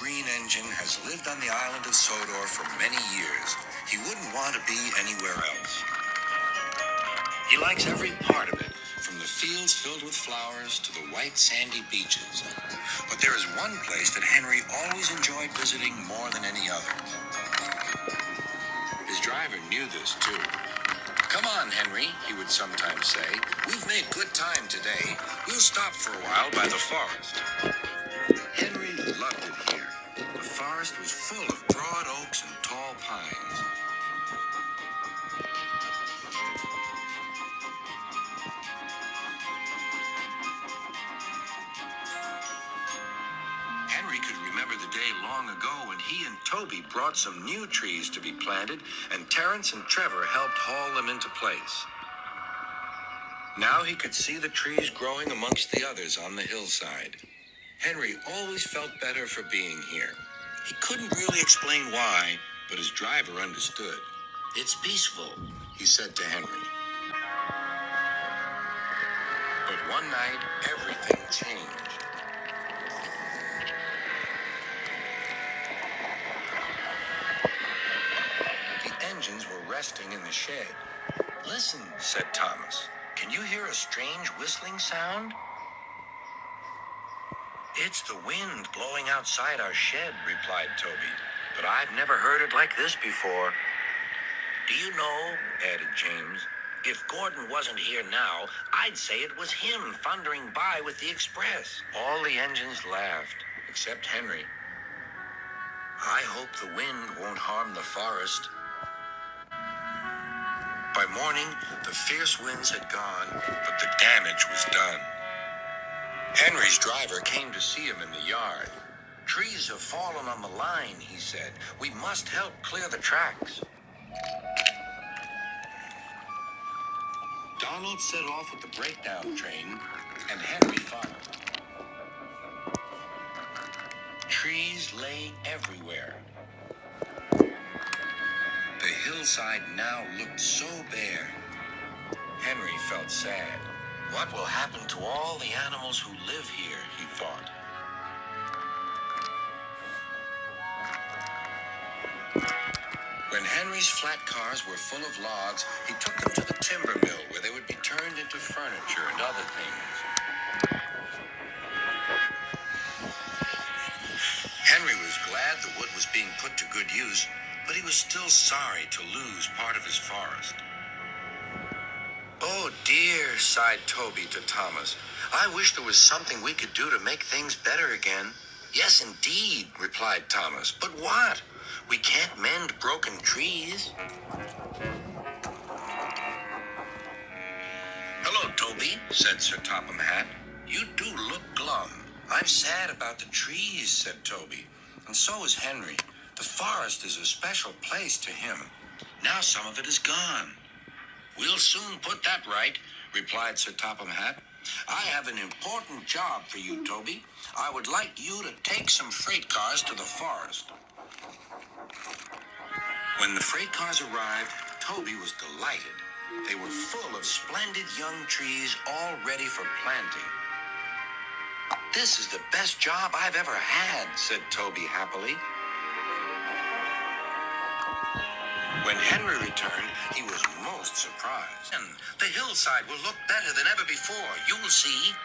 green engine has lived on the island of Sodor for many years. He wouldn't want to be anywhere else. He likes every part of it, from the fields filled with flowers to the white sandy beaches. But there is one place that Henry always enjoyed visiting more than any other. His driver knew this too. "Come on, Henry," he would sometimes say. "We've made good time today. We'll stop for a while by the forest." Henry loved it here. The forest was full of broad oaks and tall pines. Henry could remember the day long ago when he and Toby brought some new trees to be planted, and Terence and Trevor helped haul them into place. Now he could see the trees growing amongst the others on the hillside. Henry always felt better for being here. He couldn't really explain why, but his driver understood. "It's peaceful," he said to Henry. But one night, everything changed. The engines were resting in the shed. "Listen," said Thomas. "Can you hear a strange whistling sound?" "It's the wind blowing outside our shed," replied Toby. "But I've never heard it like this before." "Do you know," added James, "if Gordon wasn't here now, I'd say it was him thundering by with the express." All the engines laughed, except Henry. "I hope the wind won't harm the forest." By morning, the fierce winds had gone, but the damage was done. Henry's driver came to see him in the yard. "Trees have fallen on the line," he said. "We must help clear the tracks." Donald set off with the breakdown train, and Henry followed. Trees lay everywhere. The hillside now looked so bare. Henry felt sad. "What will happen to all the animals who live here?" he thought. When Henry's flat cars were full of logs, he took them to the timber mill where they would be turned into furniture and other things. Henry was glad the wood was being put to good use, but he was still sorry to lose part of his forest. "Oh dear," sighed Toby to Thomas. "I wish there was something we could do to make things better again." "Yes, indeed," replied Thomas. "But what? We can't mend broken trees." "Hello, Toby," said Sir Topham Hatt. "You do look glum." "I'm sad about the trees," said Toby. "And so is Henry. The forest is a special place to him. Now some of it is gone." "We'll soon put that right," replied Sir Topham Hatt. "I have an important job for you, Toby. I would like you to take some freight cars to the forest." When the freight cars arrived, Toby was delighted. They were full of splendid young trees all ready for planting. "This is the best job I've ever had," said Toby happily. When Henry returned, he was most surprised. "And the hillside will look better than ever before. You'll see."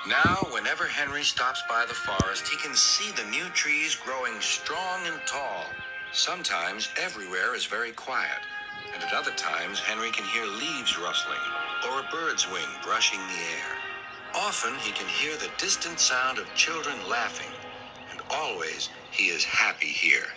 Now, whenever Henry stops by the forest, he can see the new trees growing strong and tall. Sometimes everywhere is very quiet, and at other times Henry can hear leaves rustling or a bird's wing brushing the air. Often he can hear the distant sound of children laughing, and always he is happy here.